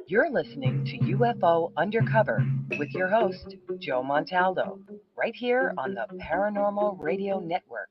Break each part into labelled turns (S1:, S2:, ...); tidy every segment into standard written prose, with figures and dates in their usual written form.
S1: You're listening to UFO Undercover with your host, Joe Montaldo, right here on the Paranormal Radio Network.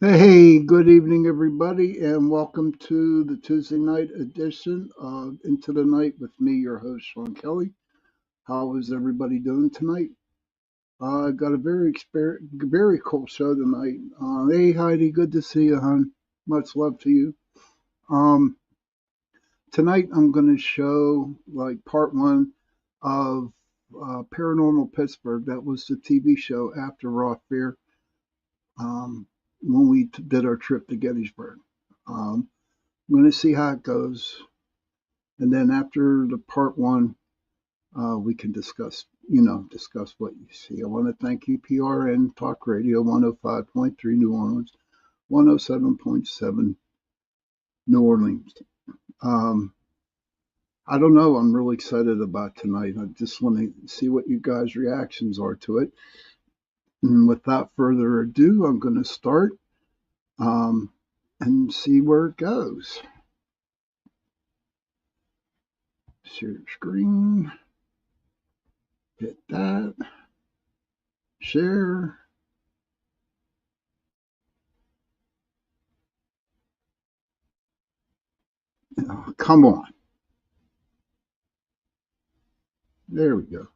S2: Hey, good evening, everybody, and welcome to the Tuesday night edition of Into the Night with me, your host, Sean Kelly. How is everybody doing tonight? I got a very cool show tonight. Hey, Heidi, good to see you, hon. Much love to you. Tonight I'm going to show like part one of Paranormal Pittsburgh. That was the TV show after Raw Fear. When we did our trip to Gettysburg. I'm going to see how it goes. And then after the part one, we can discuss what you see. I want to thank UPRN Talk Radio 105.3 New Orleans, 107.7 New Orleans. I don't know. I'm really excited about tonight. I just want to see what you guys' reactions are to it. And without further ado, I'm going to start and see where it goes. Share your screen. Hit that. Share. Oh, come on. There we go.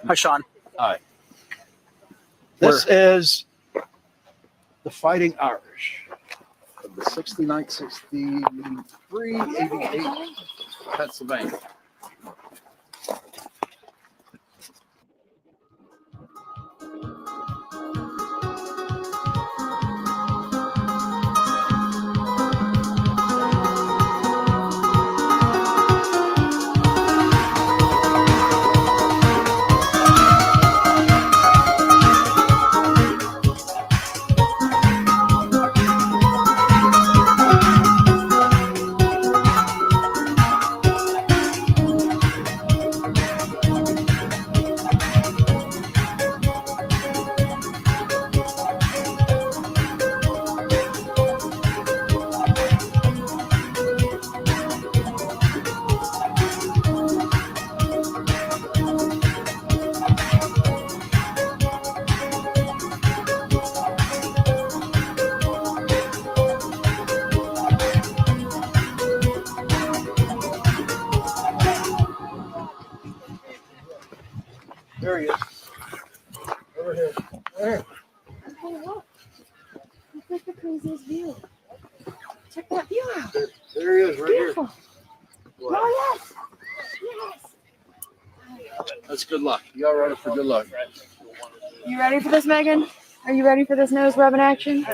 S3: Hi, Sean.
S4: Hi.
S3: This is
S4: The Fighting Irish of the 69, 63, 88 Pennsylvania.
S5: look. It's like the craziest view. Check that view out.
S4: There he is, right
S5: Beautiful.
S4: here.
S5: Oh, yes. Yes.
S4: That's good luck. You all right for good luck.
S5: You ready for this, Megan? Are you ready for this nose rubbing action?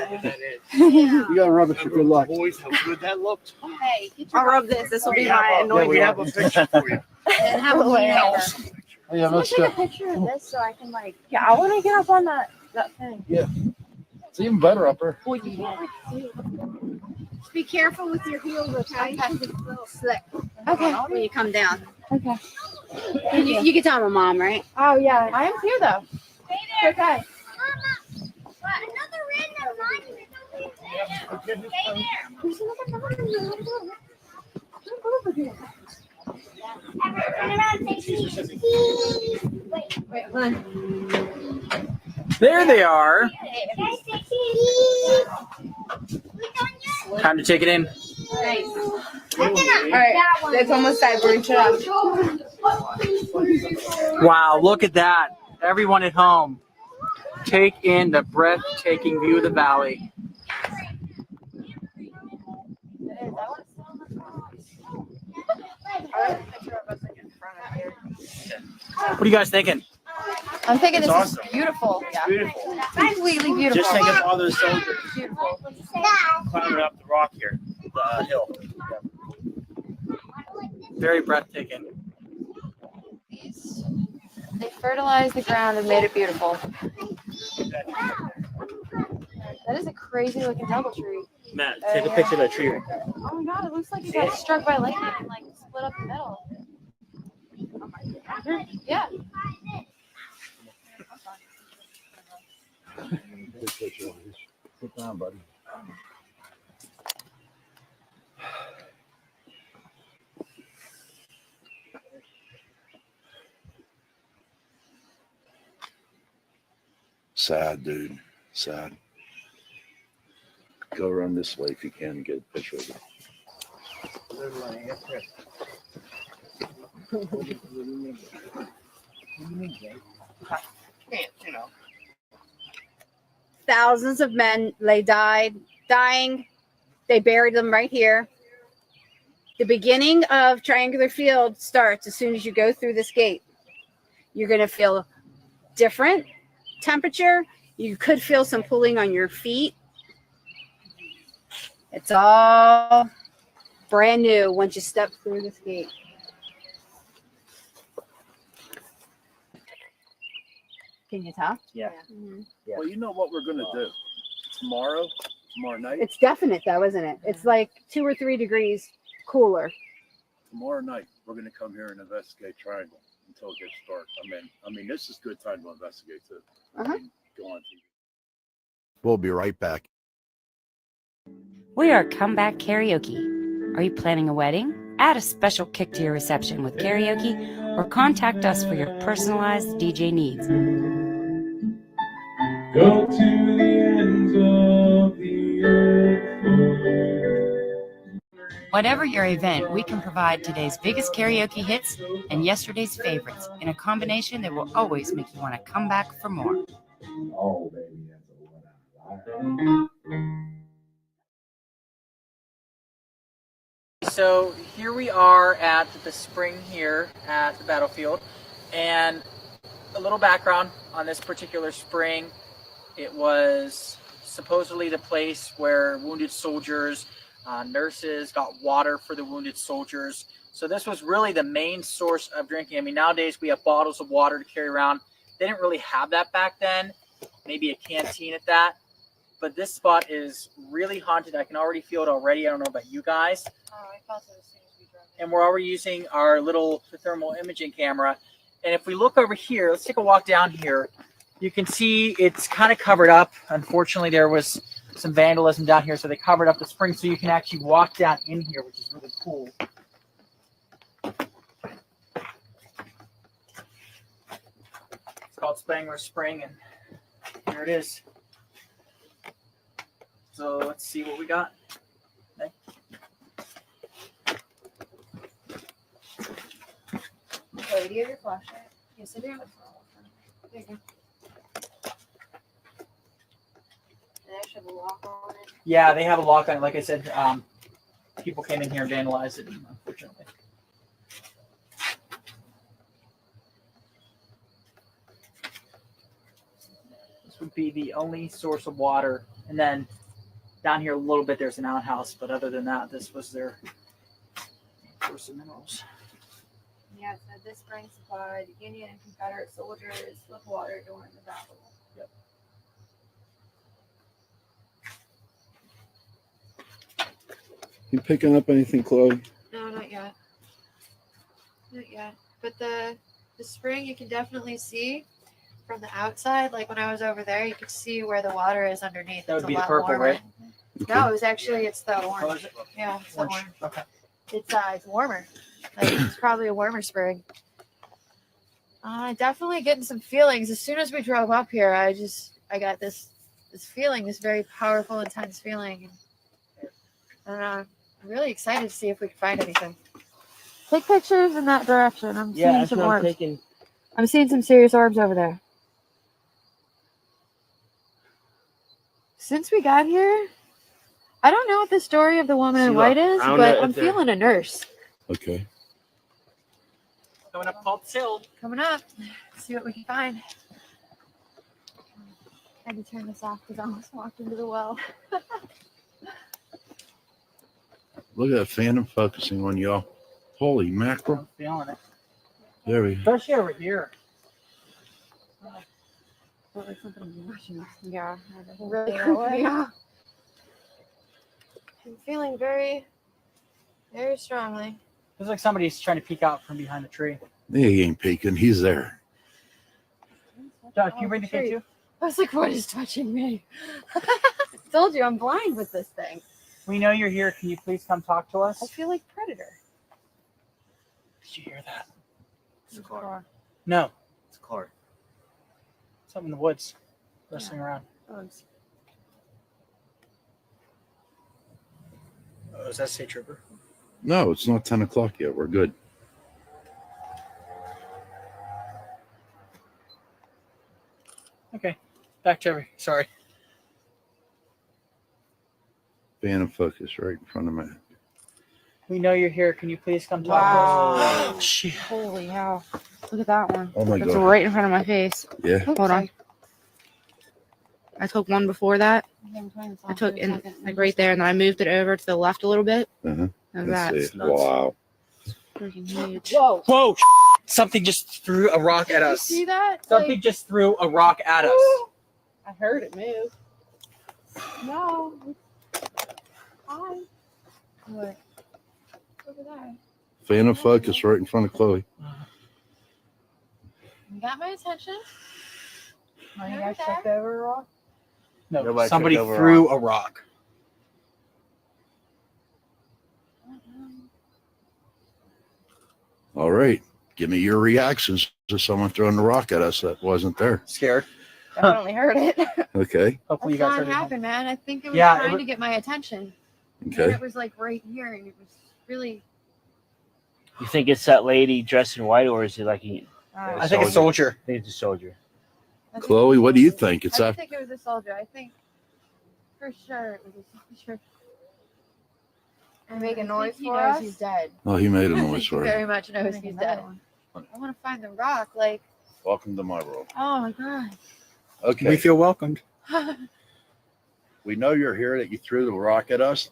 S4: You got to rub it for good luck.
S6: Boys, how good that looked.
S5: Hey, I'll rub this. This will be my anointing.
S6: We have a picture for you.
S5: And have a way over.
S4: Yeah,
S5: Someone take a picture of this so I can like. Yeah, I want to get up on that thing.
S4: Yeah. It's even better up there.
S5: Just be careful with your heels, okay? Because it's a little slick. Okay. When you come down. Okay. You can tell I'm a mom, right? Oh yeah, I am too though. Okay.
S7: Another random monument over there. Stay there.
S5: There's another monument. Jump over here.
S7: Turn around and say cheese.
S5: Wait, hold on.
S3: There they are.
S7: Guys, say cheese.
S3: Time to take it in.
S5: Nice. All right, it's almost time. We're gonna shut off.
S3: Wow, look at that. Everyone at home, take in the breathtaking view of the valley. What are you guys thinking?
S5: I'm thinking this
S6: It's
S5: is beautiful. Yeah.
S6: Beautiful.
S5: Completely beautiful.
S6: Just think of all those soldiers
S5: Beautiful.
S6: climbing up the rock here, the hill.
S3: Very breathtaking.
S5: They fertilized the ground and made it beautiful. That is a crazy looking doubletree.
S6: Matt, take a picture of that tree.
S5: Oh my god, it looks like it got struck by lightning and like split up the middle. Yeah.
S4: Sit down, buddy. Sad, dude. Sad. Go around this way if you can and get a picture of it.
S8: Thousands of men lay dying. They buried them right here. The beginning of Triangular Field starts as soon as you go through this gate. You're going to feel different temperature. You could feel some pulling on your feet. It's all brand new once you step through this gate. Can you tell?
S6: Yeah.
S8: Mm-hmm.
S6: Yeah.
S4: Well, you know what we're going to do tomorrow night.
S8: It's definite though, isn't it? It's like 2 or 3 degrees cooler.
S4: Tomorrow night, we're going to come here and investigate Triangle until it gets dark. I mean, this is a good time to investigate too. I mean, go on TV.
S9: We'll be right back.
S10: We are Comeback Karaoke. Are you planning a wedding? Add a special kick to your reception with karaoke or contact us for your personalized DJ needs.
S11: Go to the ends of the earth.
S10: Whatever your event, we can provide today's biggest karaoke hits and yesterday's favorites in a combination that will always make you want to come back for more.
S11: Oh, baby, that's a one.
S3: So here we are at the spring here at the battlefield, and a little background on this particular spring. It was supposedly the place where wounded soldiers, nurses got water for the wounded soldiers. So this was really the main source of drinking. I mean, nowadays we have bottles of water to carry around. They didn't really have that back then, maybe a canteen at that. But this spot is really haunted. I can already feel it already. I don't know about you guys.
S5: Oh, I felt it as soon as we drove in.
S3: And we're already using our little thermal imaging camera. And if we look over here, let's take a walk down here. You can see it's kind of covered up. Unfortunately, there was some vandalism down here, so they covered up the spring so you can actually walk down in here, which is really cool. It's called Spangler Spring, and here it is. So let's see what we got. Okay.
S5: Wait, do you have your flashlight? Yes, I do. There you go. have a lock on it.
S3: Yeah, they have a lock on it. Like I said, people came in here and vandalized it, unfortunately. This would be the only source of water. And then down here a little bit, there's an outhouse. But other than that, this was their source of minerals.
S5: Yeah, so this spring supplied Union and Confederate soldiers with water during the battle.
S3: Yep.
S12: You picking up anything, Chloe?
S5: No, not yet. Not yet. But the spring you can definitely see from the outside. Like when I was over there, you could see where the water is underneath.
S3: That would
S5: It's
S3: be
S5: a
S3: the
S5: lot
S3: purple,
S5: warmer.
S3: right?
S12: Okay.
S5: No, it's the
S3: Oh,
S5: orange.
S3: is it?
S5: Yeah, it's the
S3: Orange.
S5: orange.
S3: Okay.
S5: It's warmer. Like it's probably a warmer spring. Definitely getting some feelings. As soon as we drove up here, I got this feeling, this very powerful, intense feeling. And I'm really excited to see if we can find anything. Take pictures in that direction. I'm seeing some orbs. I'm seeing some serious orbs over there. Since we got here, I don't know what the story of the woman in white is, but I'm feeling a nurse.
S12: Okay.
S3: Coming up Falls Hill.
S5: Coming up. Let's see what we can find. I had to turn this off because I almost walked into the well.
S12: Look at that phantom focusing on y'all. Holy mackerel.
S3: I'm feeling it.
S12: There we go.
S3: Especially over here.
S5: Felt like something was watching us. Yeah. Really creeped me out. I'm feeling very, very strongly.
S3: Feels like somebody's trying to peek out from behind the tree.
S12: He ain't peeking. He's there.
S3: John, can you bring the kid too?
S5: I was like, what is touching me? I told you I'm blind with this thing.
S3: We know you're here. Can you please come talk to us?
S5: I feel like Predator.
S3: Did you hear that?
S6: It's a car.
S3: No.
S6: It's a car.
S3: Something in the woods. Rustling around.
S5: Bugs.
S3: Oh, is that State Trooper?
S12: No, it's not 10 o'clock yet. We're good.
S3: Okay. Back to every. Sorry.
S12: Phantom focus right in front of me.
S3: We know you're here. Can you please come talk to us? Oh, shit.
S8: Holy hell. Look at that one.
S12: Oh my
S8: That's
S12: God.
S8: right in front of my face.
S12: Yeah.
S8: Hold on. I took one before that. I took in like right there, and then I moved it over to the left a little bit.
S12: Uh-huh.
S8: And
S12: Let's
S8: that's
S12: see. Wow.
S8: freaking huge.
S5: Whoa.
S3: Whoa. Something just threw a rock at
S5: Did you
S3: us.
S5: see that?
S3: Something just threw a rock at us.
S5: I heard it move. No. Hi. What? Over there.
S12: Phantom focus right in front of Chloe.
S5: You got my attention.
S3: Oh, you
S5: Over
S3: guys
S5: there.
S3: checked over a rock? No,
S6: Nobody
S3: somebody
S6: checked over a
S3: threw a rock.
S12: All right. Give me your reactions to someone throwing a rock at us that wasn't there.
S3: Scared.
S5: Definitely heard it.
S12: Okay.
S3: Hopefully
S5: That's
S3: you guys
S5: not
S3: heard it.
S5: happened, man. I think it was
S3: Yeah, it
S5: trying
S3: wa-
S5: to get my attention. And
S12: Okay.
S5: it was like right here, and it was really.
S6: You think it's that lady dressed in white, or is it like a
S3: I think a soldier.
S6: I think it's a soldier.
S5: I think
S12: Chloe,
S5: it was
S12: what
S5: a
S12: do you
S5: soldier.
S12: think? It's
S5: I
S12: that.
S5: think it was a soldier. I think for sure it was a soldier.
S8: Make a noise
S5: he
S8: for
S5: knows
S8: us?
S5: he's dead.
S12: Oh, he made a
S5: I
S12: noise
S5: think he
S12: for
S5: very
S12: you.
S5: much knows he's dead. I want to find the rock. Like,
S12: Welcome to my world.
S5: oh my god.
S12: Okay.
S3: We feel welcomed.
S12: We know you're here, that you threw the rock at us.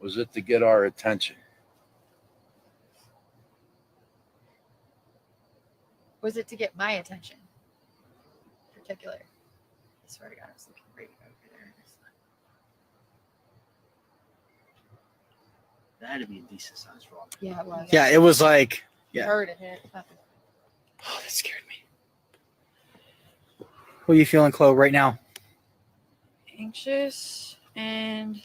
S12: Was it to get our attention?
S5: Was it to get my attention? In particular. I swear to God, I was looking right over there.
S6: That had to be a decent sized rock.
S5: Yeah, it was.
S3: Yeah, it was like. Yeah.
S5: Heard it hit.
S3: Oh, that scared me. What are you feeling, Chloe, right now?
S5: Anxious and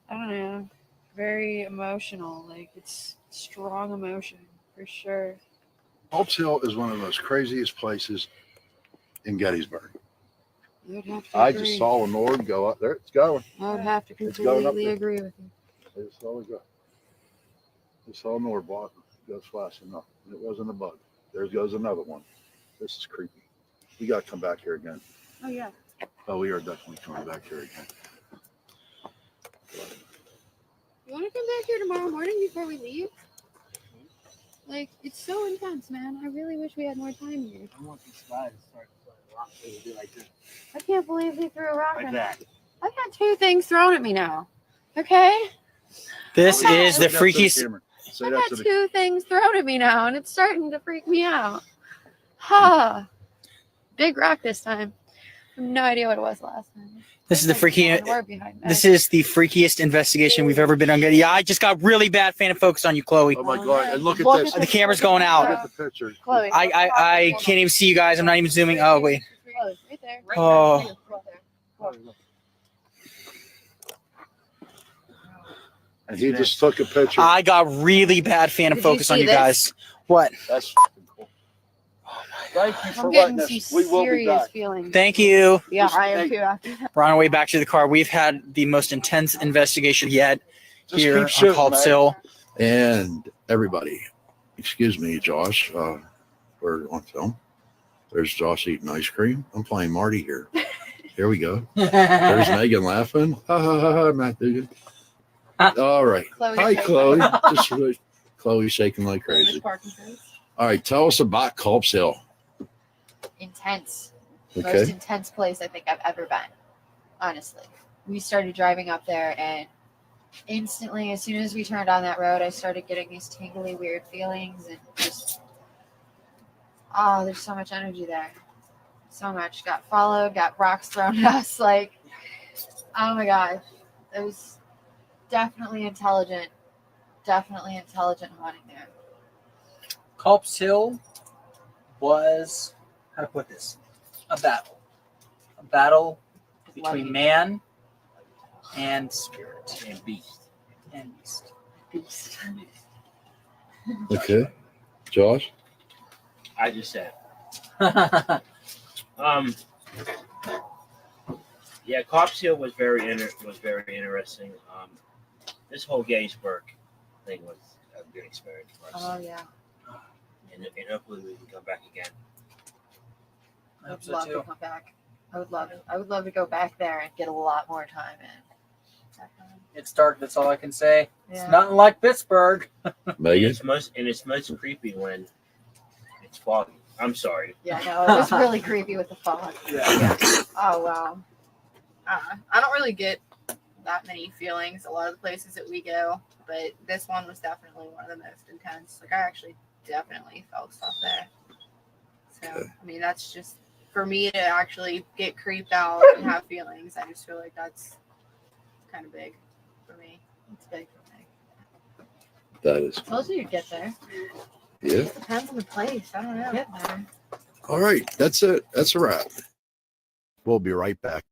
S5: I don't know, very emotional. Like it's strong emotion for sure.
S12: Falls Hill is one of the most craziest places in Gettysburg.
S5: I would have to
S12: I
S5: agree.
S12: just saw an orb go up there. It's going.
S5: I would have to
S12: It's going up
S5: completely
S12: there.
S5: agree with you.
S12: I just saw it go. I saw an orb go flashing up. And it wasn't a bug. There goes another one. This is creepy. We got to come back here again.
S5: Oh yeah.
S12: Oh, we are definitely coming back here again.
S5: You want to come back here tomorrow morning before we leave? Like, it's so intense, man. I really wish we had more time here.
S6: I want this guy to start throwing rocks. It would be like this.
S5: I can't believe he threw a rock
S6: Like
S5: at
S6: that.
S5: me. I got 2 things thrown at me now. Okay?
S3: This
S5: Okay.
S3: is the freakiest.
S5: I got 2 things thrown at me now, and it's starting to freak me out. Ha! Big rock this time. I have no idea what it was last time.
S3: This is the freaky.
S5: Or behind that.
S3: This is the freakiest investigation we've ever been on. Yeah, I just got really bad fan of focus on you, Chloe.
S12: Oh my God! And look at
S5: Look
S12: this.
S5: at
S3: The camera's going out.
S12: Look at the picture.
S5: Chloe.
S3: I can't even see you guys. I'm not even zooming. Oh wait.
S5: Chloe, right there.
S3: Oh.
S12: And he just took a picture.
S3: I got really bad fan of
S8: Did you
S3: focus on
S8: see
S3: you
S8: this?
S3: guys. What?
S12: That's fucking cool. Thank you for
S5: I'm
S12: letting
S5: getting
S12: us.
S5: some
S12: We will be
S5: serious
S12: back.
S5: feelings.
S3: Thank you.
S5: Yeah, I am too after that.
S3: We're on our way back to the car. We've had the most intense investigation yet
S12: Just
S3: here
S12: keep
S3: on
S12: shooting,
S3: Called
S12: man.
S3: Sill.
S12: And everybody, excuse me, Josh. We're on film. There's Josh eating ice cream. I'm playing Marty here. Here we go. There's Megan laughing. Ha ha ha ha. Matt Dugan. All right.
S5: Chloe
S12: Hi,
S5: shaking.
S12: Chloe. Just Chloe shaking like crazy. All right. Tell us about Culp's Hill.
S5: Intense.
S12: Okay.
S5: Most intense place I think I've ever been. Honestly. We started driving up there, and instantly, as soon as we turned on that road, I started getting these tingly, weird feelings, and just, oh, there's so much energy there. So much. Got followed, got rocks thrown at us. Like, oh my God. It was definitely intelligent haunting there.
S3: Culp's Hill was, how to put this, a battle. A battle between man and spirit.
S6: And beast.
S3: And beast.
S5: Beast.
S12: Okay. Josh.
S6: I just said. Yeah, Cops Hill was very interesting. This whole Gettysburg thing was a good experience for us.
S5: Oh, yeah.
S6: And hopefully we can come back again.
S5: I would love to come back. I would love to go back there and get a lot more time in.
S3: It's dark, that's all I can say.
S5: Yeah.
S3: It's nothing like Pittsburgh.
S12: Megan.
S6: It's most creepy when it's foggy. I'm sorry.
S5: Yeah, no, it was really creepy with the fog.
S3: Yeah.
S5: Oh, wow. I don't really get that many feelings a lot of the places that we go, but this one was definitely one of the most intense. Like, I actually definitely felt stuff there. So, I mean, that's just, for me to actually get creeped out and have feelings, I just feel like that's kind of big for me. It's big for me.
S12: That is.
S5: I told you you'd get there.
S12: Yeah.
S5: It depends on the place. I don't know. Get there.
S12: All right. That's it. That's a wrap.
S9: We'll be right back.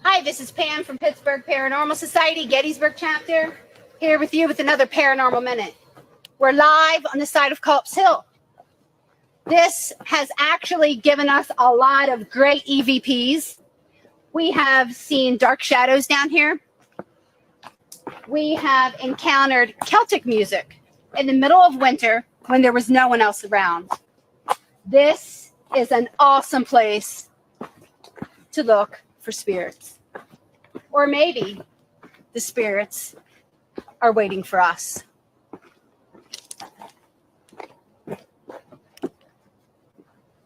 S8: Hi, this is Pam from Pittsburgh Paranormal Society, Gettysburg chapter, here with you with another Paranormal Minute. We're live on the side of Culp's Hill. This has actually given us a lot of great EVPs. We have seen dark shadows down here. We have encountered Celtic music in the middle of winter when there was no one else around. This is an awesome place to look for spirits. Or maybe the spirits are waiting for us.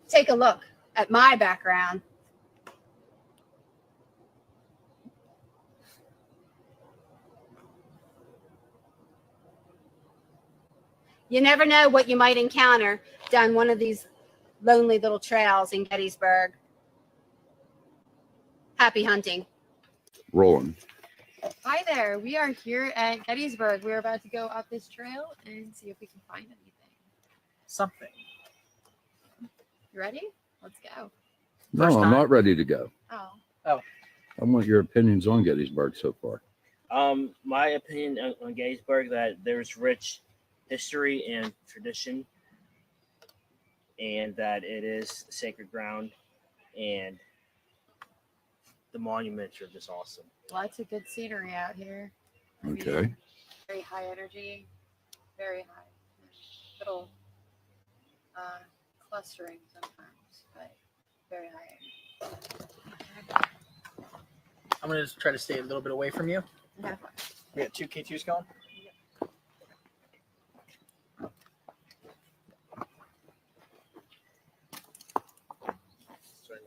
S8: Take a look at my background. You never know what you might encounter down one of these lonely little trails in Gettysburg. Happy hunting.
S12: Rolling.
S5: Hi there. We are here at Gettysburg. We're about to go up this trail and see if we can find anything.
S3: Something.
S5: You ready? Let's go.
S12: No,
S3: First
S12: I'm
S3: time?
S12: not ready to go.
S5: Oh.
S12: I want your opinions on Gettysburg so far.
S6: My opinion on Gettysburg, that there's rich history and tradition, and that it is sacred ground, and the monuments are just awesome.
S5: Lots of good scenery out here. I mean,
S12: Okay.
S5: very high energy. Very high. Little clustering sometimes. But very high.
S3: I'm gonna just try to stay a little bit away from you.
S5: Okay.
S3: We got 2 K2s going.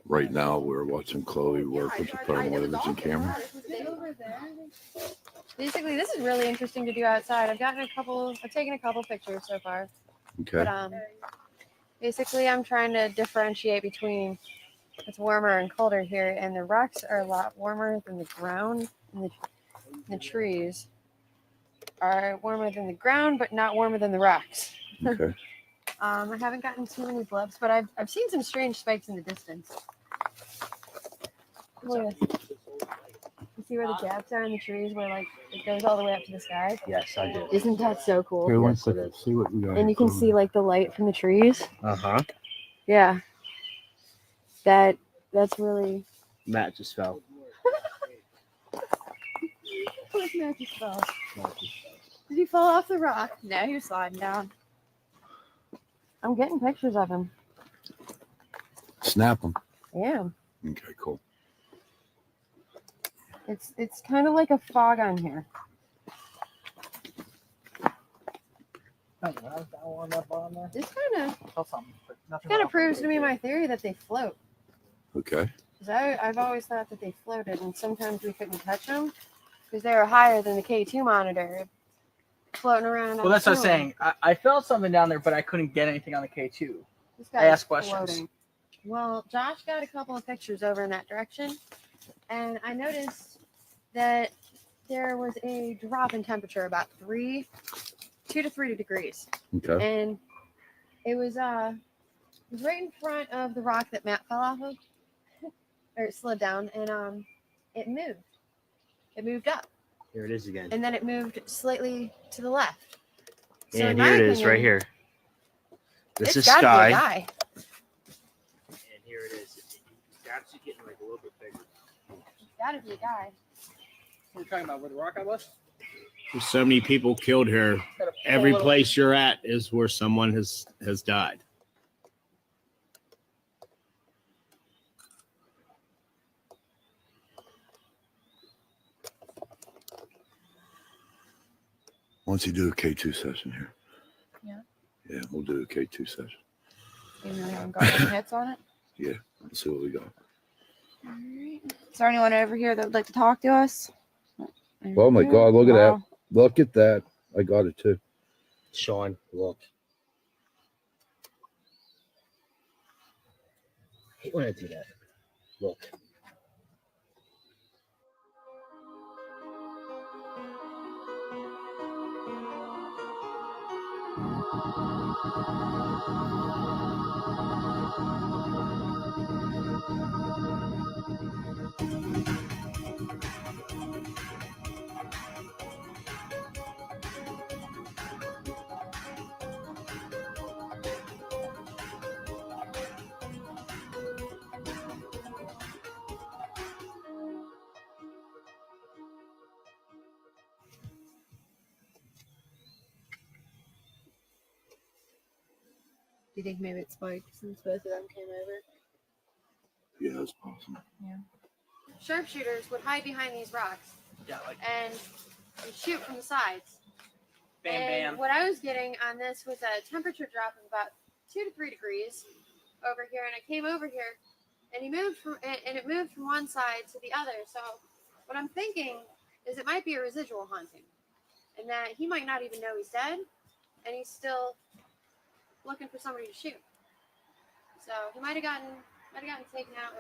S12: Right now, we're watching Chloe work with the thermal imaging camera.
S5: Basically, this is really interesting to do outside. I've taken a couple pictures so far.
S12: Okay.
S5: But basically, I'm trying to differentiate between it's warmer and colder here, and the rocks are a lot warmer than the ground, and the trees are warmer than the ground, but not warmer than the rocks.
S12: Okay.
S5: I haven't gotten too many blips, but I've seen some strange spikes in the distance. Look at this. You see where the gaps are in the trees, where like it goes all the way up to the sky?
S6: Yes, I do.
S5: Isn't that so cool?
S12: Here, one
S6: Yes, it
S12: second.
S6: is.
S12: See what we got.
S5: And you can see like the light from the trees.
S6: Uh-huh.
S5: Yeah. That's really.
S6: Matt just fell.
S5: Where's Matt just fell? Did he fall off the rock? No, he was sliding down. I'm getting pictures of him.
S12: Snap them.
S5: Yeah.
S12: Okay, cool.
S5: It's kind of like a fog on here. This kind of proves to me my theory that they float.
S12: Okay.
S5: Because I've always thought that they floated, and sometimes we couldn't touch them because they were higher than the K2 monitor, floating around.
S3: Well, that's what I was saying. I felt something down there, but I couldn't get anything on the K2. I asked questions.
S5: Floating. Well, Josh got a couple of pictures over in that direction, and I noticed that there was a drop in temperature about 2 to 3 degrees.
S12: Okay.
S5: And it was right in front of the rock that Matt fell off of, or it slid down, and it moved. It moved up,
S6: Here it is again.
S5: and then it moved slightly to the left. So
S6: And
S5: in
S6: here
S5: my
S6: it is,
S5: opinion,
S6: right here. This
S5: it's
S6: is
S5: gotta be a
S6: sky.
S5: guy.
S6: And here it is. It's actually getting like a little bit bigger.
S5: It's gotta be a guy.
S3: What are you talking about? Where the rock I was?
S13: There's so many people killed here.
S3: Gotta pull
S13: Every
S3: a little-
S13: place you're at is where someone has died.
S12: Once you do a K2 session here.
S5: Yeah.
S12: Yeah, we'll do a K2 session.
S5: You really haven't got any hits on it?
S12: Yeah, let's see what we got.
S5: All right. Is there anyone over here that would like to talk to us?
S12: Oh my God, look at
S5: Wow.
S12: that. Look at that. I got it too.
S6: Sean, look. I hate when I do that. Look.
S5: Do you think maybe it's spiked since both of them came over?
S12: Yeah, that's possible.
S5: Yeah. Sharpshooters would hide behind these rocks
S3: Yeah, like
S5: and shoot from the sides.
S3: bam,
S5: And
S3: bam.
S5: what I was getting on this was a temperature drop of about 2 to 3 degrees over here, and I came over here, and it moved from one side to the other. So what I'm thinking is it might be a residual haunting, and that he might not even know he's dead, and he's still looking for somebody to shoot. So he might have gotten taken out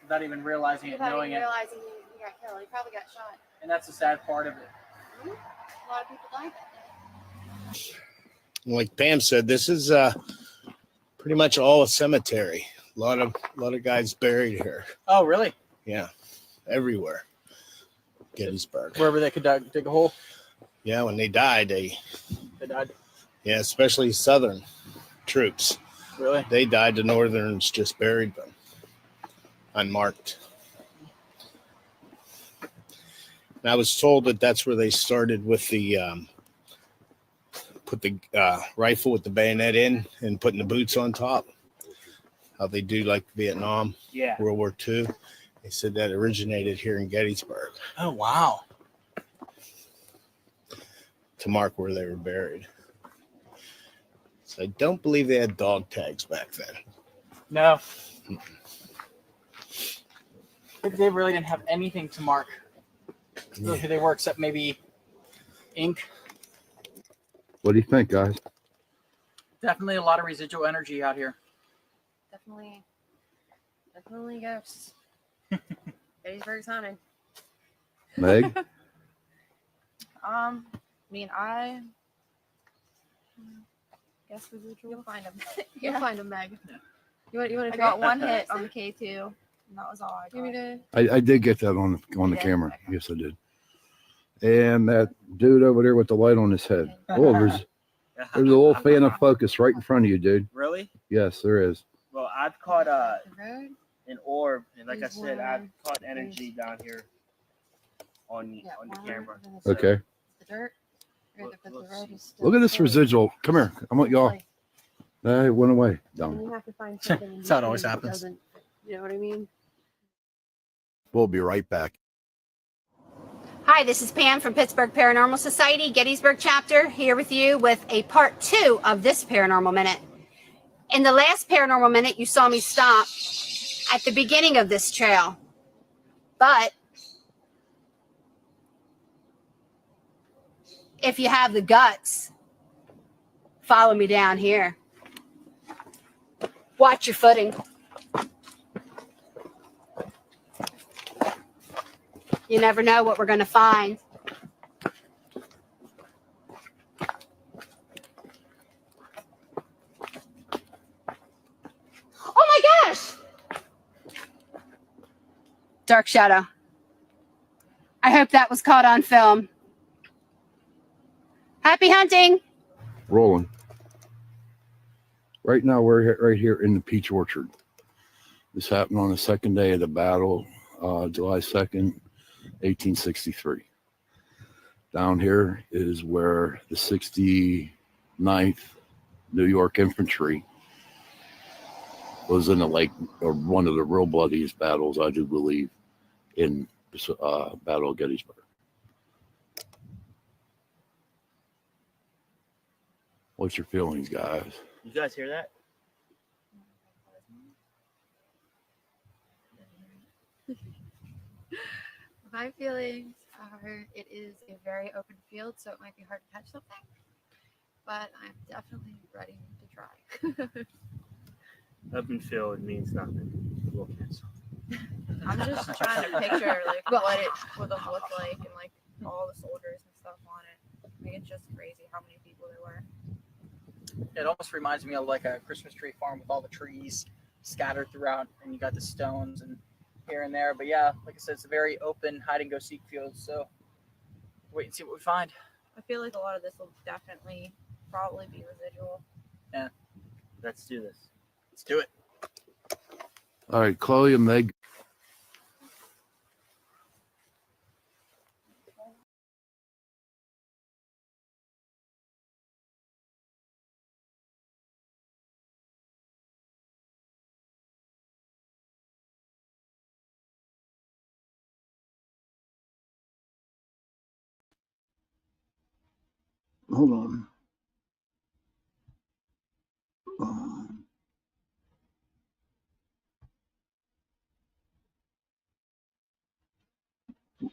S3: Without even realizing it, knowing it.
S5: realizing he got killed. He probably got shot.
S3: And that's the sad part of it.
S5: A lot of people died that day.
S13: Like Pam said, this is pretty much all a cemetery. A lot of guys buried here.
S3: Oh, really?
S13: Yeah, everywhere. Gettysburg.
S3: Wherever they could dig a hole,
S13: Yeah, when they died,
S3: they died.
S13: yeah, especially Southern troops.
S3: Really?
S13: They died. The Northerns just buried them unmarked. And I was told that that's where they started with the put the rifle with the bayonet in and putting the boots on top. how they do like Vietnam,
S3: Yeah.
S13: World War II. They said that originated here in Gettysburg
S3: Oh, wow.
S13: to mark where they were buried. So I don't believe they had dog tags back then.
S3: No. They really didn't have anything to mark who they were except maybe ink.
S9: What do you think, guys?
S3: Definitely a lot of residual energy out here.
S5: Definitely ghosts. Gettysburg's haunted.
S9: Meg?
S5: I guess residual. You'll find them. You'll find them, Meg. You want
S14: I
S5: to
S14: got one hit on the K2, and that was all I got.
S9: I did get that on the camera. Yes, I did. And that dude over there with the light on his head. Oh, there's a little fan of focus right in front of you, dude.
S6: Really?
S9: Yes, there is.
S6: Well, I've caught an orb, and like I said, I've caught energy down here on the camera.
S9: Okay.
S5: The dirt.
S9: Look at this residual. Come here. I want y'all. It went away. Down.
S5: You have to find something.
S3: That's how it always happens.
S5: Doesn't, you know what I mean?
S9: We'll be right back.
S8: Hi, this is Pam from Pittsburgh Paranormal Society, Gettysburg chapter, here with you with a part 2 of this Paranormal Minute. In the last Paranormal Minute, you saw me stop at the beginning of this trail, but if you have the guts, follow me down here. Watch your footing. You never know what we're going to find. Oh my gosh! Dark shadow. I hope that was caught on film. Happy hunting!
S9: Rolling. Right now, we're right here in the peach orchard. This happened on the second day of the battle, July 2nd, 1863. Down here is where the 69th New York Infantry was in one of the real bloodiest battles, I do believe, in the Battle of Gettysburg. What's your feelings, guys?
S6: You guys hear that?
S5: My feelings are it is a very open field, so it might be hard to catch something, but I'm definitely ready to try.
S6: Open field means nothing. We'll catch something.
S14: I'm just trying to picture like what it would have looked like and like all the soldiers and stuff on it. Like it's just crazy how many people there were.
S3: It almost reminds me of like a Christmas tree farm with all the trees scattered throughout, and you got the stones and here and there. But yeah, like I said, it's a very open hide and go seek field. So wait and see what we find.
S14: I feel like a lot of this will definitely probably be residual.
S3: Yeah.
S6: Let's do this.
S3: Let's do it.
S9: All right, Chloe and Meg.
S2: Hold on.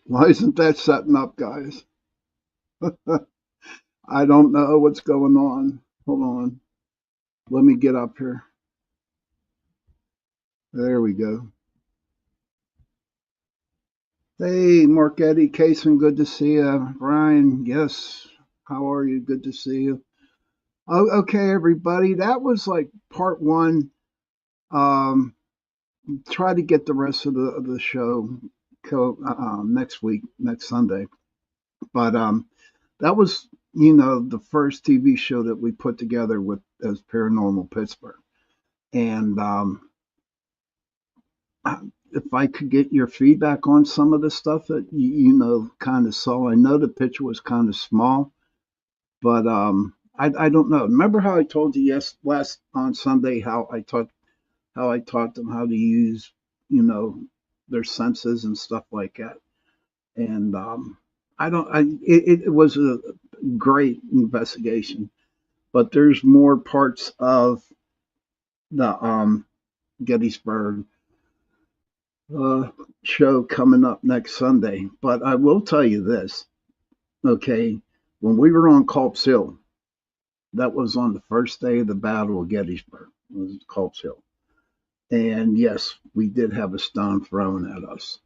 S2: Why isn't that setting up, guys? I don't know what's going on. Hold on. Let me get up here. There we go. Hey, Marquetti, Kason, good to see you. Brian, yes. How are you? Good to see you. Oh, okay, everybody. That was like part 1. Try to get the rest of the show next week, next Sunday. But that was, the first TV show that we put together as Paranormal Pittsburgh. And if I could get your feedback on some of the stuff that you kind of saw. I know the picture was kind of small, but I don't know. Remember how I told you last on Sunday how I took how I taught them how to use, you know, their senses and stuff like that. And I don't, I it was a great investigation, but there's more parts of the Gettysburg uh, show coming up next Sunday. But I will tell you this, okay? When we were on Culp's Hill, that was on the first day of the Battle of Gettysburg. It was Culp's Hill. And yes, we did have a stone thrown at us.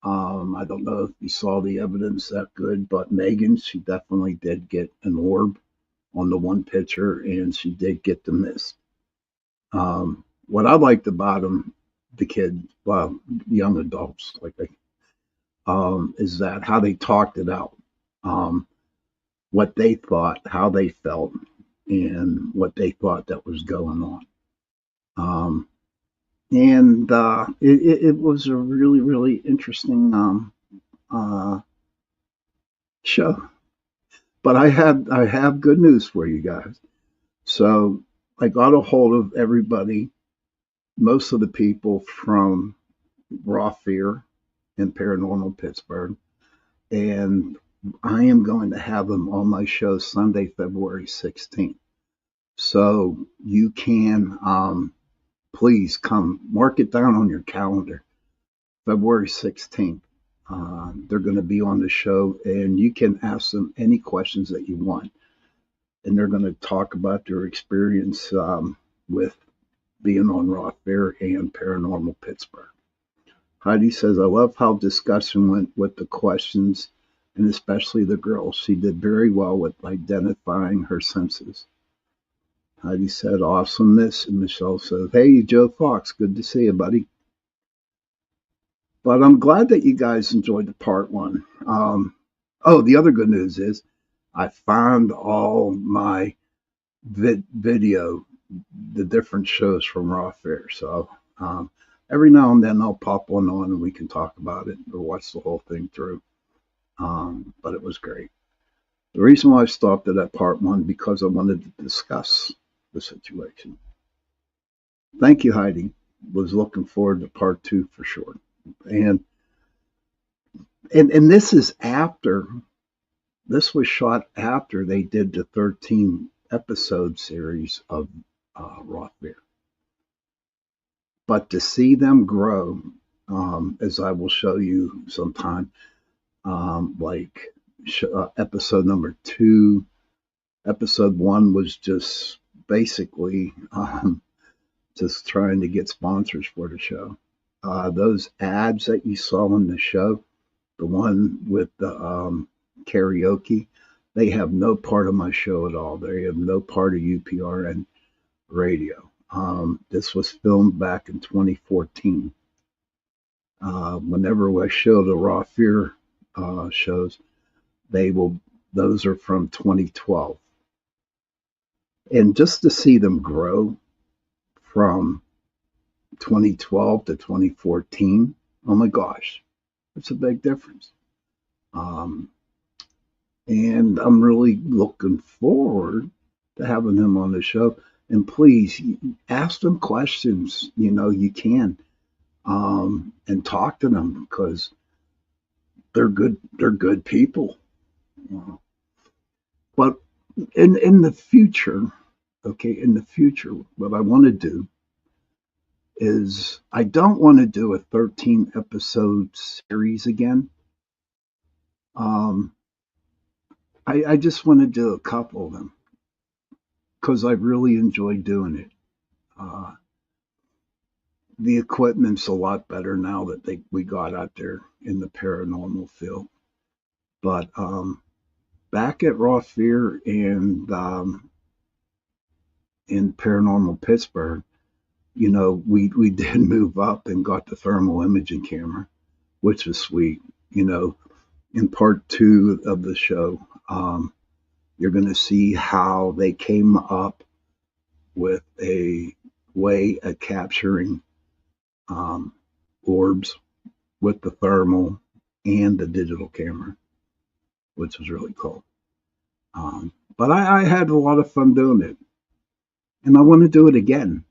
S2: I don't know if you saw the evidence that good, but Megan, she definitely did get an orb on the one picture, and she did get the mist. What I liked about them, the kid, well, young adults, is that how they talked it out, what they thought, how they felt, and what they thought that was going on. And it was a really, really interesting show. But I have good news for you guys. So I got a hold of everybody, most of the people from Raw Fear and Paranormal Pittsburgh, and I am going to have them on my show Sunday, February 16th. So you can please come, mark it down on your calendar, February 16th. They're going to be on the show, and you can ask them any questions that you want. And they're going to talk about their experience with being on Raw Fair and Paranormal Pittsburgh. Heidi says, I love how discussion went with the questions, and especially the girl. She did very well with identifying her senses. Heidi said, awesomeness. And Michelle says, hey, Joe Fox, good to see you, buddy. But I'm glad that you guys enjoyed the part one. The other good news is I found all my video, the different shows from Raw Fair. So every now and then I'll pop one on and we can talk about it or watch the whole thing through. But it was great. The reason why I stopped at that part one, because I wanted to discuss the situation. Thank you, Heidi. Was looking forward to part two for sure. And this is after, this was shot after they did the 13 episode series of Raw Fear. But to see them grow, as I will show you sometime, episode number 2, episode 1 was just basically just trying to get sponsors for the show. Those ads that you saw on the show, the one with the karaoke, they have no part of my show at all. They have no part of UPRN radio. This was filmed back in 2014. Whenever I show the Raw Fear shows, those are from 2012. And just to see them grow from 2012 to 2014, oh my gosh, it's a big difference. And I'm really looking forward to having them on the show. And please ask them questions, you can, and talk to them, because they're good people. But in the future, what I want to do is I don't want to do a 13 episode series again. I just want to do a couple of them because I really enjoy doing it. The equipment's a lot better now that we got out there in the paranormal field. But back at Raw Fear and in Paranormal Pittsburgh, we did move up and got the thermal imaging camera, which was sweet. In part 2 of the show, you're going to see how they came up with a way of capturing orbs with the thermal and the digital camera, which was really cool. But I had a lot of fun doing it, and I want to do it again.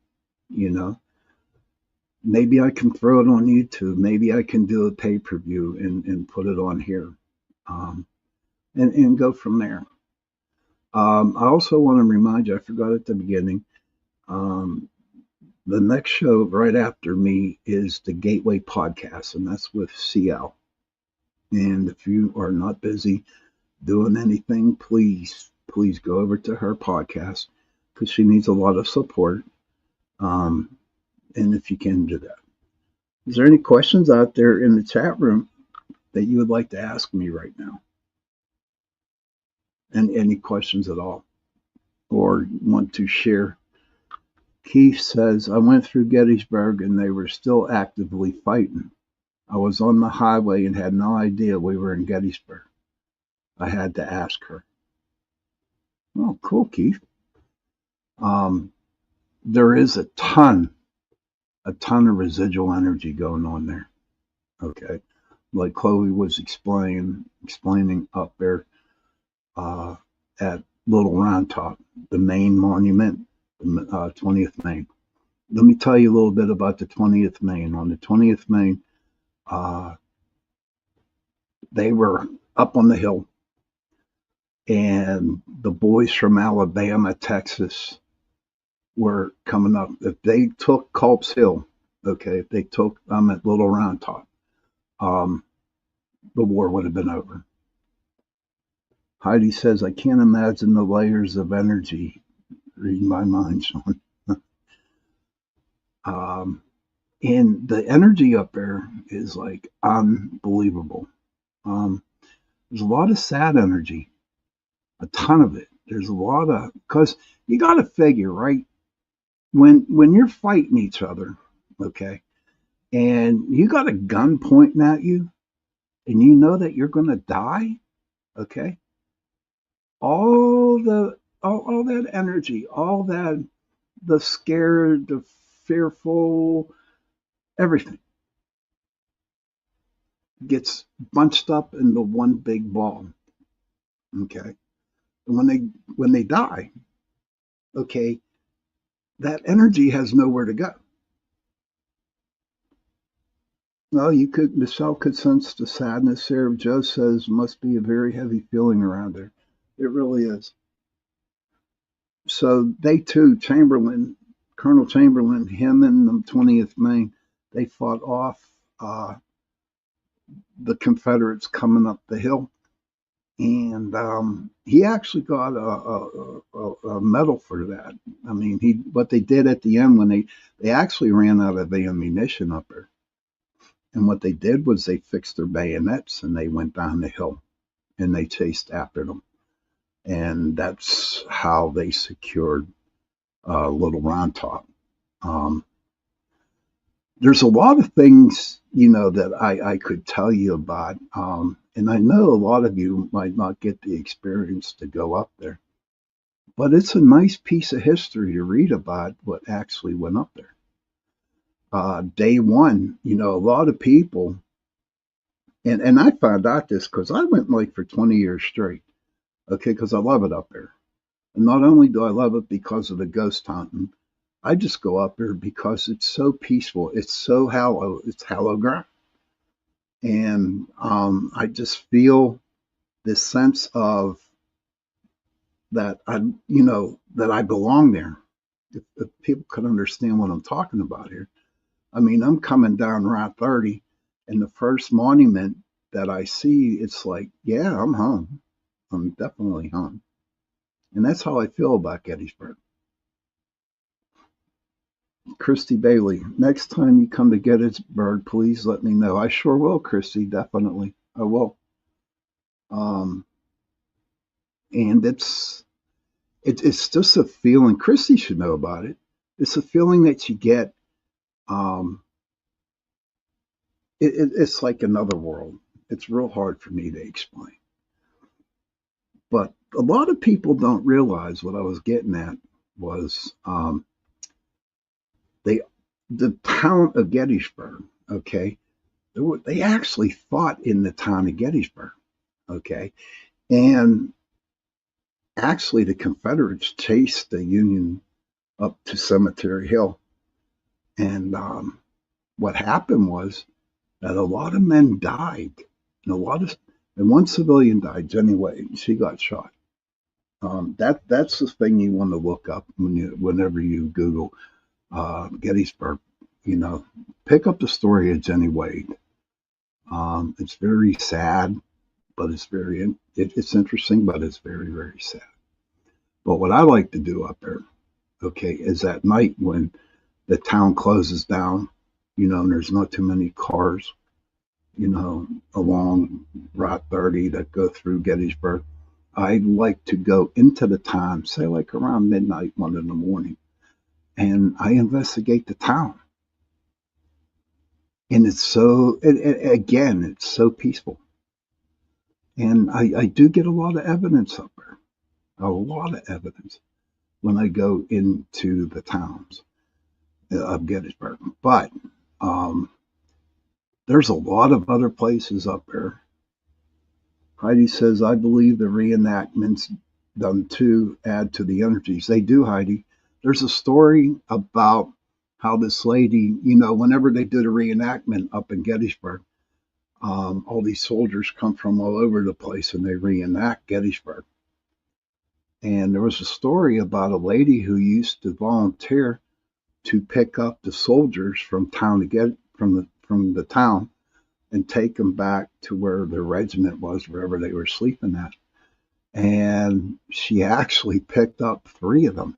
S2: maybe I can throw it on YouTube. Maybe I can do a pay-per-view and put it on here, and go from there. I also want to remind you, I forgot at the beginning, the next show right after me is the Gateway Podcast, and that's with CL. And if you are not busy doing anything, please go over to her podcast because she needs a lot of support. And if you can do that. Is there any questions out there in the chat room that you would like to ask me right now? And any questions at all? Or want to share? Keith says, I went through Gettysburg and they were still actively fighting. I was on the highway and had no idea we were in Gettysburg. I had to ask her. Oh, cool, Keith. There is a ton of residual energy going on there. Okay. Like Chloe was explaining up there at Little Round Top, the main monument, the 20th Main. Let me tell you a little bit about the 20th Main. On the 20th Main, they were up on the hill, and the boys from Alabama, Texas were coming up. If they took Culp's Hill, okay, if they took them at Little Round Top, the war would have been over. Heidi says, I can't imagine the layers of energy. Reading my mind, Sean. And the energy up there is like unbelievable. There's a lot of sad energy, a ton of it. There's a lot of, because you got to figure, right? When you're fighting each other, okay, and you got a gun pointing at you, and you know that you're going to die, okay, all that energy, all that, the scared, the fearful, everything gets bunched up into one big ball, okay. And when they die, okay, that energy has nowhere to go. Well, Michelle could sense the sadness there. Joe says must be a very heavy feeling around there. It really is. So they too, Colonel Chamberlain, him and the 20th Maine, they fought off the Confederates coming up the hill. And he actually got a medal for that. I mean, what they did at the end when they actually ran out of ammunition up there. And what they did was they fixed their bayonets and they went down the hill and they chased after them. And that's how they secured Little Round Top. There's a lot of things, that I could tell you about. And I know a lot of you might not get the experience to go up there. But it's a nice piece of history to read about what actually went up there. Day one, a lot of people, and I found out this because I went like for 20 years straight, okay, because I love it up there. And not only do I love it because of the ghost hunting, I just go up there because it's so peaceful. It's so hallowed. It's hallowed ground. And I just feel this sense of that that I belong there. If people could understand what I'm talking about here. I mean, I'm coming down Route 30, and the first monument that I see, it's like, yeah, I'm home. I'm definitely home. And that's how I feel about Gettysburg. Christy Bailey, next time you come to Gettysburg, please let me know. I sure will, Christy, definitely. I will. And it's just a feeling. Christy should know about it. It's a feeling that you get. It's like another world. It's real hard for me to explain. But a lot of people don't realize what I was getting at was the town of Gettysburg, okay, they actually fought in the town of Gettysburg, okay, and actually the Confederates chased the Union up to Cemetery Hill, and what happened was that a lot of men died, and one civilian died, Jenny Wade. She got shot. That's the thing you want to look up whenever you Google Gettysburg. Pick up the story of Jenny Wade. It's very sad, but it's interesting, but it's very, very sad. But what I like to do up there, okay, is at night when the town closes down, and there's not too many cars, along Route 30 that go through Gettysburg. I like to go into the town, say like around midnight, 1 in the morning, and I investigate the town. And it's it's so peaceful. And I do get a lot of evidence up there, a lot of evidence when I go into the towns of Gettysburg. But there's a lot of other places up there. Heidi says, I believe the reenactments done too add to the energies. They do, Heidi. There's a story about how this lady, whenever they did a reenactment up in Gettysburg, all these soldiers come from all over the place and they reenact Gettysburg. And there was a story about a lady who used to volunteer to pick up the soldiers from town from the town and take them back to where their regiment was, wherever they were sleeping at. And she actually picked up 3 of them.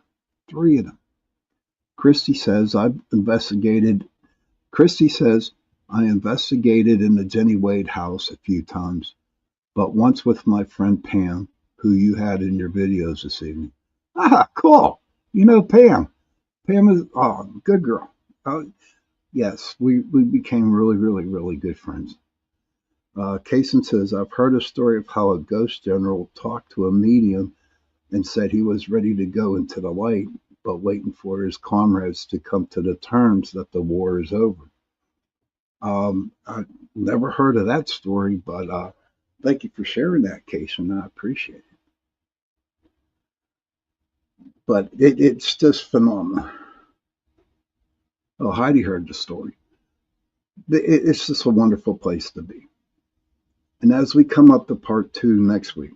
S2: Christy says, I investigated in the Jenny Wade house a few times, but once with my friend Pam, who you had in your videos this evening. Ah, cool. Pam. Pam is a good girl. Yes, we became really, really, really good friends. Kaysen says, I've heard a story of how a ghost general talked to a medium and said he was ready to go into the light, but waiting for his comrades to come to the terms that the war is over. I never heard of that story, but thank you for sharing that, Kaysen. I appreciate it. But it's just phenomenal. Oh, Heidi heard the story. It's just a wonderful place to be. And as we come up to part 2 next week,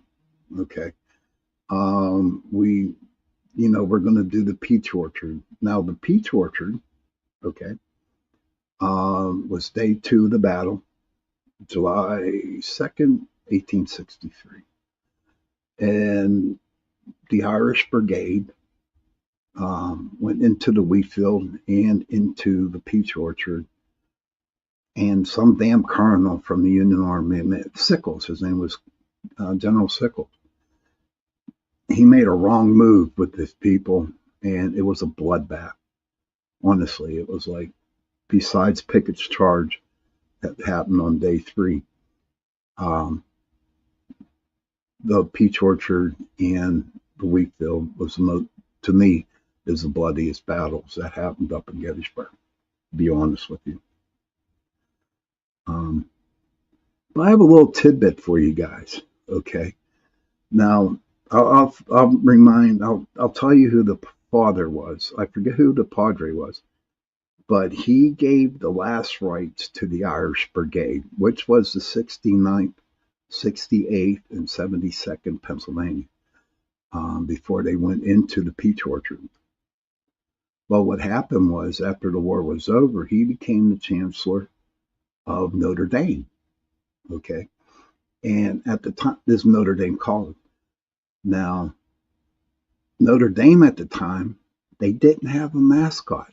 S2: okay, we're going to do the peach orchard. Now, the peach orchard, okay, was day 2 of the battle, July 2nd, 1863. And the Irish Brigade went into the wheat field and into the peach orchard. And some damn colonel from the Union Army, Sickles, his name was General Sickles, he made a wrong move with his people, and it was a bloodbath. Honestly, it was like, besides Pickett's charge that happened on day 3, the peach orchard and the wheat field was to me, is the bloodiest battles that happened up in Gettysburg, to be honest with you. But I have a little tidbit for you guys, okay? Now, I'll tell you who the father was. I forget who the padre was, but he gave the last rites to the Irish Brigade, which was the 69th, 68th, and 72nd Pennsylvania, before they went into the peach orchard. Well, what happened was, after the war was over, he became the chancellor of Notre Dame, okay? And at the time, this Notre Dame College. Now, Notre Dame at the time, they didn't have a mascot.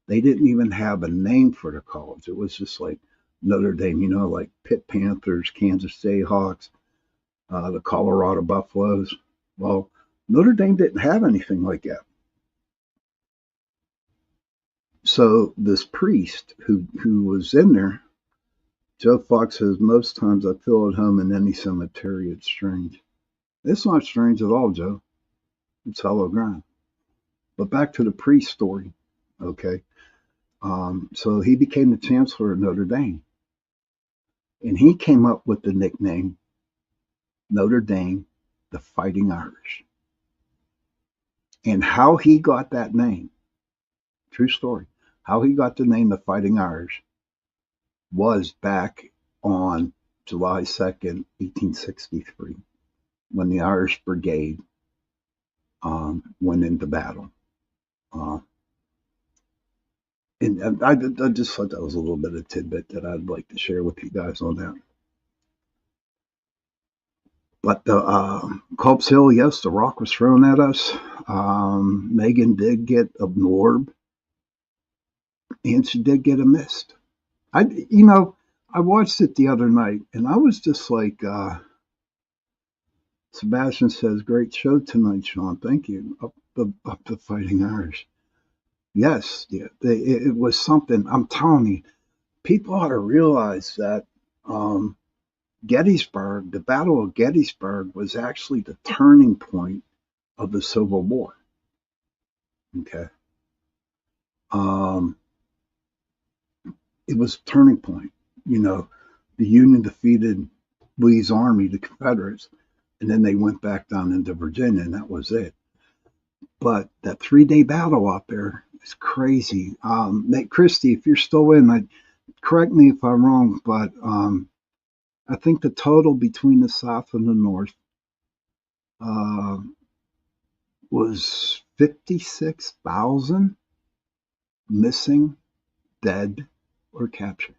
S2: They didn't even have a name for the college. It was just like Notre Dame, like Pitt Panthers, Kansas Jayhawks, the Colorado Buffaloes. Well, Notre Dame didn't have anything like that. So this priest who was in there, Joe Fox says, most times I feel at home in any cemetery. It's strange. It's not strange at all, Joe. It's hollow ground. But back to the priest story, okay? So he became the chancellor of Notre Dame. And he came up with the nickname Notre Dame, the Fighting Irish. And how he got that name, true story. how he got the name the Fighting Irish was back on July 2nd, 1863, when the Irish Brigade went into battle. And I just thought that was a little bit of tidbit that I'd like to share with you guys on that. But the Culp's Hill, yes, the rock was thrown at us. Megan did get a orb, and she did get a mist. I watched it the other night, and I was just like, Sebastian says, "Great show tonight, Sean. Thank you." Up the Fighting Irish. Yes, yeah, it was something. I'm telling you, people ought to realize that Gettysburg, the Battle of Gettysburg, was actually the turning point of the Civil War. Okay. It was a turning point. The Union defeated Lee's army, the Confederates, and then they went back down into Virginia, and that was it. But that 3-day battle out there is crazy. Christy, if you're still in, correct me if I'm wrong, but I think the total between the South and the North was 56,000 missing, dead, or captured.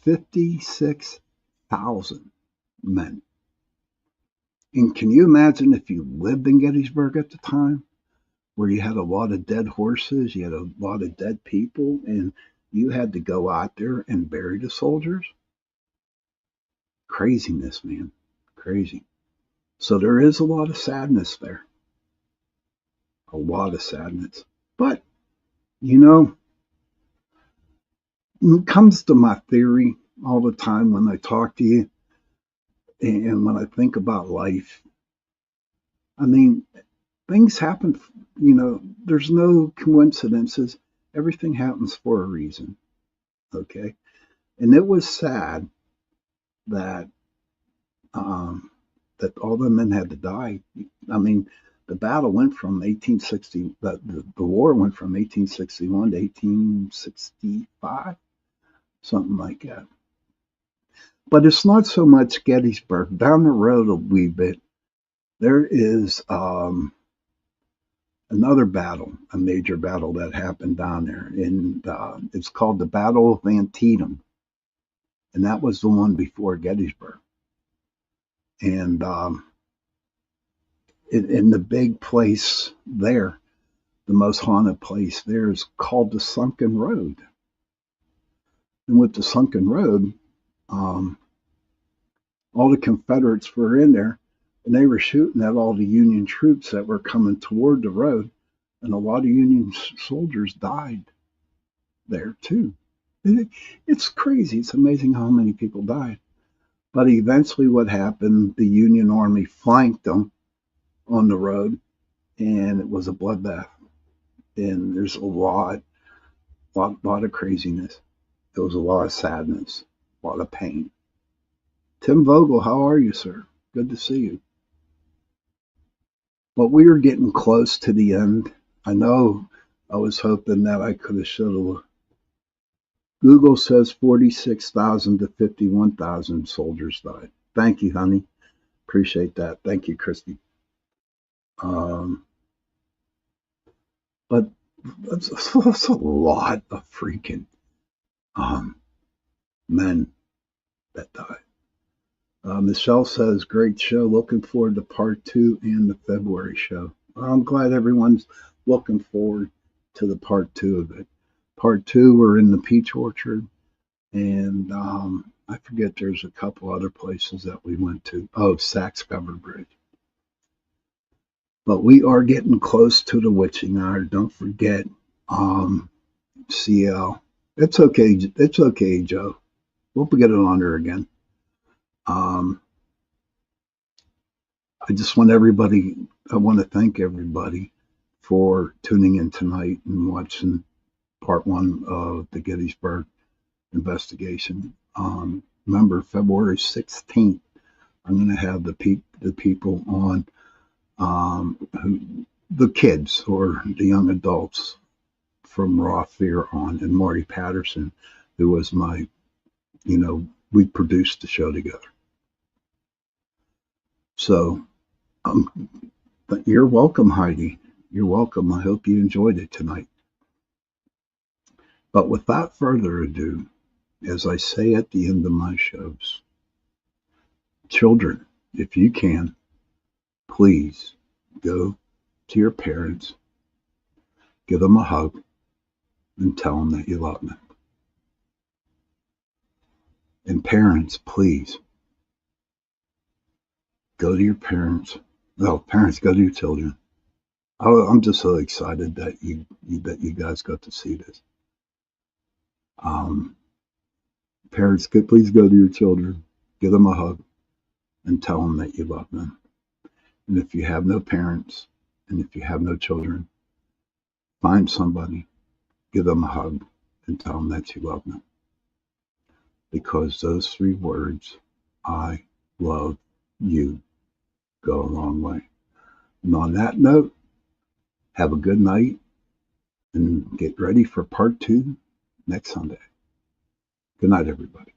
S2: 56,000 men. And can you imagine if you lived in Gettysburg at the time, where you had a lot of dead horses, you had a lot of dead people, and you had to go out there and bury the soldiers? Craziness, man. Crazy. So there is a lot of sadness there. A lot of sadness. But, when it comes to my theory all the time when I talk to you, and when I think about life, things happen, there's no coincidences. Everything happens for a reason. Okay? And it was sad that that all the men had to die. The battle went from 1860, the war went from 1861 to 1865, something like that. But it's not so much Gettysburg. Down the road a wee bit, there is another battle, a major battle that happened down there. And it's called the Battle of Antietam. And that was the one before Gettysburg. And in the big place there, the most haunted place there is called the Sunken Road. And with the Sunken Road, all the Confederates were in there, and they were shooting at all the Union troops that were coming toward the road, and a lot of Union soldiers died there too. It's crazy. It's amazing how many people died. But eventually what happened, the Union Army flanked them on the road, and it was a bloodbath. And there's a lot of craziness. There was a lot of sadness, a lot of pain. Tim Vogel, how are you, sir? Good to see you. But we are getting close to the end. I know I was hoping that I could have showed a. Google says 46,000 to 51,000 soldiers died. Thank you, honey. Appreciate that. Thank you, Christy. But that's a lot of freaking men that died. Michelle says, great show. Looking forward to part 2 and the February show. I'm glad everyone's looking forward to the part 2 of it. Part 2, we're in the peach orchard. And I forget, there's a couple other places that we went to. Oh, Saks Covered Bridge. But we are getting close to the witching hour. Don't forget, CL. It's okay, Joe. We'll get it on her again. I want to thank everybody for tuning in tonight and watching part 1 of the Gettysburg investigation. Remember, February 16th, I'm going to have the people on, the kids or the young adults from Raw Fear on, and Marty Patterson, who was my, we produced the show together. So, but you're welcome, Heidi. You're welcome. I hope you enjoyed it tonight. But without further ado, as I say at the end of my shows, children, if you can, please go to your parents, give them a hug, and tell them that you love them. And parents, please go to your parents. No, parents, go to your children. I'm just so excited that you guys got to see this. Parents, please go to your children, give them a hug, and tell them that you love them. And if you have no parents, and if you have no children, find somebody, give them a hug, and tell them that you love them. Because those 3 words, I love you, go a long way. And on that note, have a good night and get ready for part 2 next Sunday. Good night, everybody.